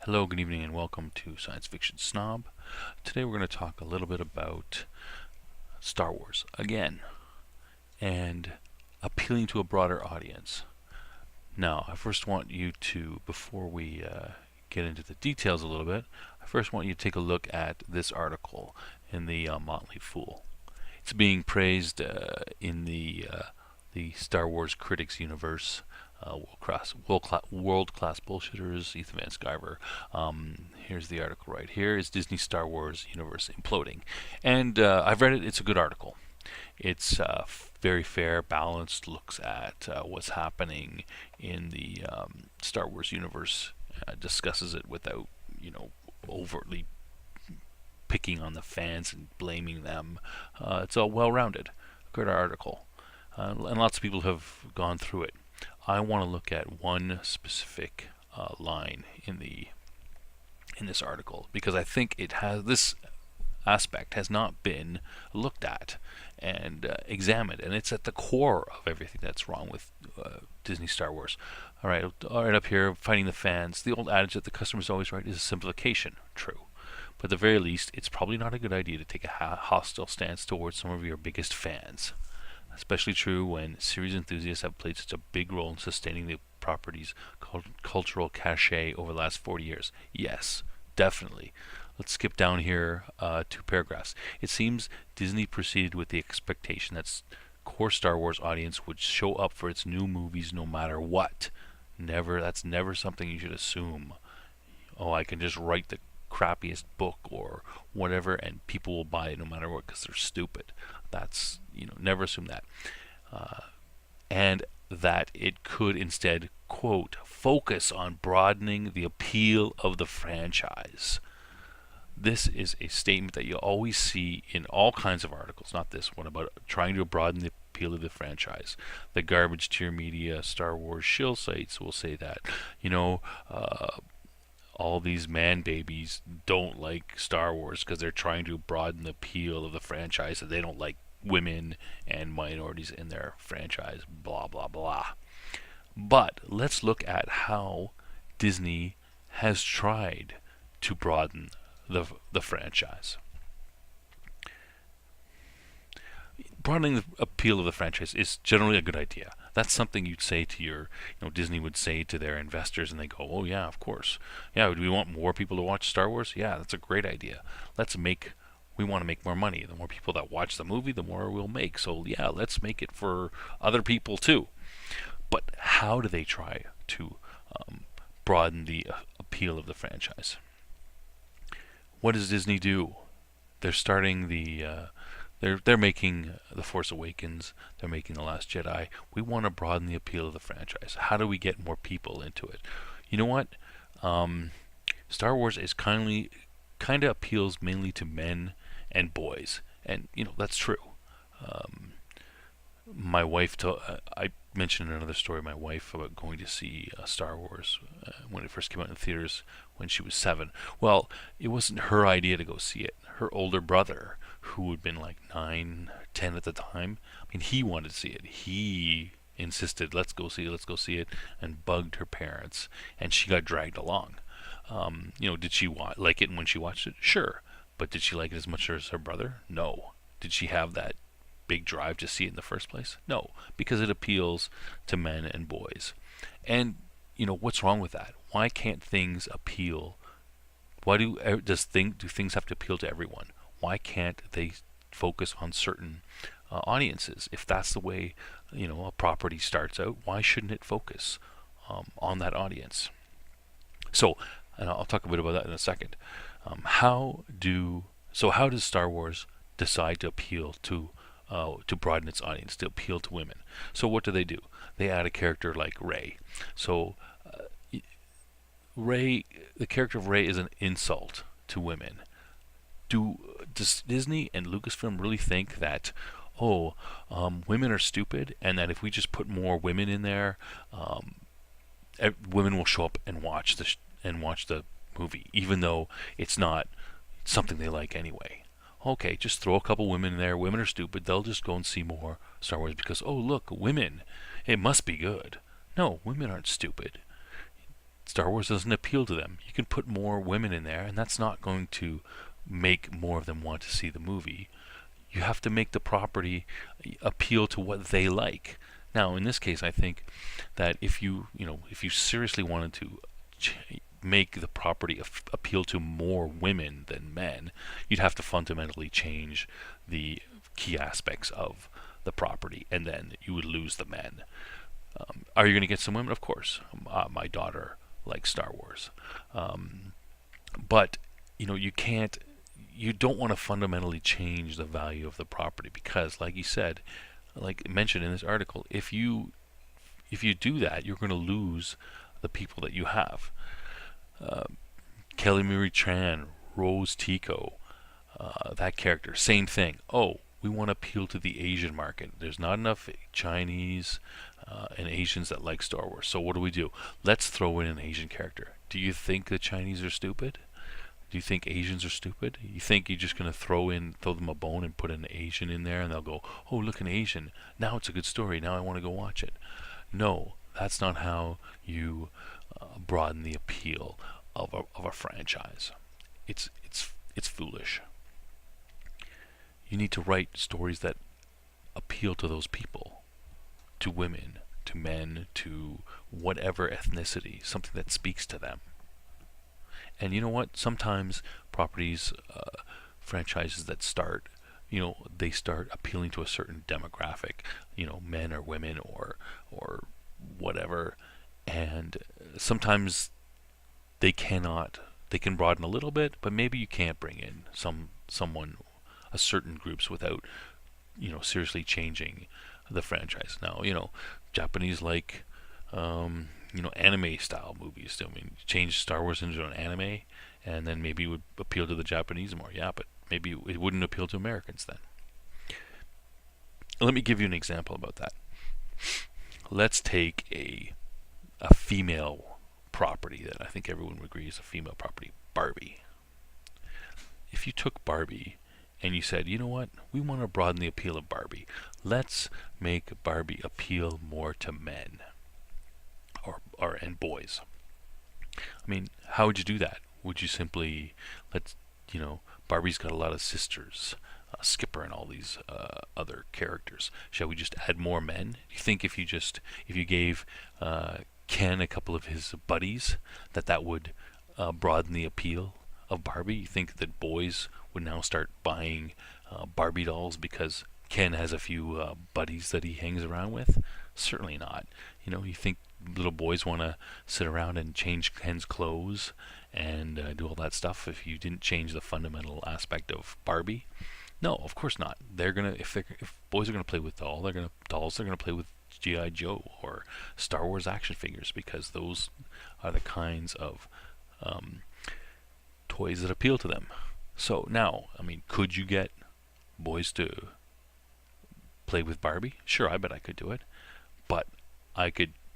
Hello, good evening, and welcome to Science Fiction Snob. Today we're going to talk a little bit about Star Wars again and appealing to a broader audience. Now, I first want you to, before we get into the details a little bit, I first want you to take a look at this article in the Motley Fool. It's being praised in the Star Wars critics universe. World-class bullshitters, Ethan Van Sciver. Here's the article right here. Is Disney Star Wars universe imploding? And I've read it. It's a good article. It's very fair, balanced, looks at what's happening in the Star Wars universe, discusses it without, overtly picking on the fans and blaming them. It's all well-rounded. Good article. And lots of people have gone through it. I want to look at one specific line in this article because I think it has this aspect has not been looked at and examined, and it's at the core of everything that's wrong with Disney Star Wars. All right up here, fighting the fans. The old adage that the customer's always right is a simplification. True. But at the very least, it's probably not a good idea to take a hostile stance towards some of your biggest fans. Especially true when series enthusiasts have played such a big role in sustaining the property's cultural cachet over the last 40 years. Yes, definitely. Let's skip down here 2 paragraphs. It seems Disney proceeded with the expectation that core Star Wars audience would show up for its new movies no matter what. That's never something you should assume. Oh, I can just write the crappiest book or whatever and people will buy it no matter what because they're stupid. That's, never assume that. And that it could instead, quote, focus on broadening the appeal of the franchise. This is a statement that you always see in all kinds of articles, not this one, about trying to broaden the appeal of the franchise. The garbage tier media, Star Wars shill sites will say that, all these man babies don't like Star Wars because they're trying to broaden the appeal of the franchise, and they don't like women and minorities in their franchise, blah, blah, blah. But let's look at how Disney has tried to broaden the franchise. Broadening the appeal of the franchise is generally a good idea. That's something you'd say to your, Disney would say to their investors, and they go, "Oh yeah, of course. Yeah, do we want more people to watch Star Wars? Yeah, that's a great idea. We want to make more money. The more people that watch the movie, the more we'll make. So yeah, let's make it for other people too." But how do they try to broaden the appeal of the franchise? What does Disney do? They're starting They're making The Force Awakens. They're making The Last Jedi. We want to broaden the appeal of the franchise. How do we get more people into it? You know what? Star Wars is kind of appeals mainly to men and boys, and that's true. My wife I mentioned in another story my wife about going to see Star Wars when it first came out in theaters when she was 7. Well, it wasn't her idea to go see it. Her older brother, who had been like 9, 10 at the time, he wanted to see it. He insisted, let's go see it, and bugged her parents, and she got dragged along. Did she like it when she watched it? Sure. But did she like it as much as her brother? No. Did she have that big drive to see it in the first place? No, because it appeals to men and boys. And what's wrong with that? Why can't things appeal? Why do things have to appeal to everyone? Why can't they focus on certain audiences? If that's the way a property starts out, why shouldn't it focus on that audience? So, and I'll talk a bit about that in a second. How does Star Wars decide to appeal to broaden its audience, to appeal to women? So what do? They add a character like Rey. So the character of Rey is an insult to women. Does Disney and Lucasfilm really think that women are stupid, and that if we just put more women in there, women will show up and watch the movie, even though it's not something they like anyway? Okay, just throw a couple women in there. Women are stupid. They'll just go and see more Star Wars because, oh look, women, it must be good. No, women aren't stupid. Star Wars doesn't appeal to them. You can put more women in there, and that's not going to make more of them want to see the movie. You have to make the property appeal to what they like. Now, in this case, I think that if you seriously wanted to make the property appeal to more women than men, you'd have to fundamentally change the key aspects of the property, and then you would lose the men. Are you going to get some women? Of course. My daughter likes Star Wars, but you don't want to fundamentally change the value of the property, because, like you said, like mentioned in this article, if you do that, you're going to lose the people that you have. Kelly Marie Tran, Rose Tico, that character, same thing. Oh, we want to appeal to the Asian market. There's not enough Chinese and Asians that like Star Wars. So what do? Let's throw in an Asian character. Do you think the Chinese are stupid? Do you think Asians are stupid? You think you're just going to throw them a bone and put an Asian in there and they'll go, oh, look, an Asian. Now it's a good story. Now I want to go watch it. No, that's not how you broaden the appeal of a franchise. It's foolish. You need to write stories that appeal to those people, to women, to men, to whatever ethnicity, something that speaks to them. And you know what? Sometimes properties, franchises that start, they start appealing to a certain demographic, men or women or whatever, and sometimes they can broaden a little bit, but maybe you can't bring in a certain groups without, seriously changing the franchise. Now, Japanese like, anime style movies. I mean, change Star Wars into an anime, and then maybe it would appeal to the Japanese more. Yeah, but maybe it wouldn't appeal to Americans then. Let me give you an example about that. Let's take a female property that I think everyone would agree is a female property, Barbie. If you took Barbie and you said, you know what, we want to broaden the appeal of Barbie. Let's make Barbie appeal more to men and boys. I mean, how would you do that? Would you simply Barbie's got a lot of sisters, Skipper and all these other characters. Shall we just add more men? Do you think if you gave Ken a couple of his buddies, that would broaden the appeal of Barbie? You think that boys would now start buying Barbie dolls because Ken has a few buddies that he hangs around with? Certainly not. You think little boys want to sit around and change Ken's clothes and do all that stuff if you didn't change the fundamental aspect of Barbie? No, of course not. If boys are gonna play with dolls, they're gonna play with G.I. Joe or Star Wars action figures, because those are the kinds of toys that appeal to them. So now, I mean, could you get boys to play with Barbie? Sure, I bet I could do it. But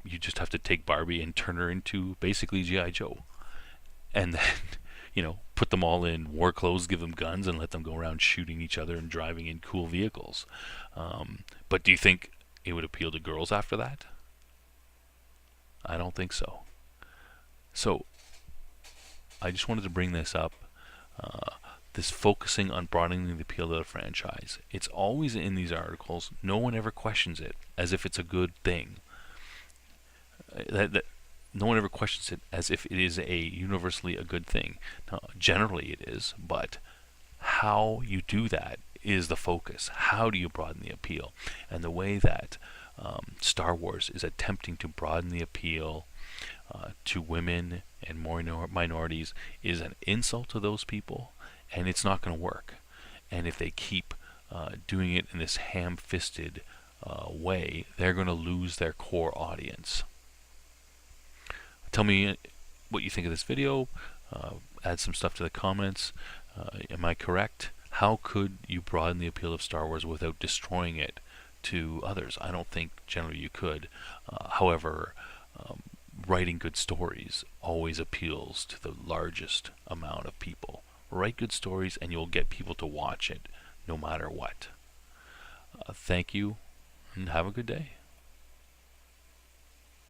you just have to take Barbie and turn her into basically G.I. Joe. And then, put them all in war clothes, give them guns, and let them go around shooting each other and driving in cool vehicles. But do you think it would appeal to girls after that? I don't think so. So, I just wanted to bring this up. This focusing on broadening the appeal of the franchise. It's always in these articles. No one ever questions it as if it's a good thing. No one ever questions it as if it is universally a good thing. Now, generally it is, but how you do that is the focus. How do you broaden the appeal? And the way that Star Wars is attempting to broaden the appeal to women and minorities is an insult to those people, and it's not going to work. And if they keep doing it in this ham-fisted way, they're going to lose their core audience. Tell me what you think of this video. Add some stuff to the comments. Am I correct? How could you broaden the appeal of Star Wars without destroying it to others? I don't think generally you could. However, writing good stories always appeals to the largest amount of people. Write good stories and you'll get people to watch it no matter what. Thank you and have a good day.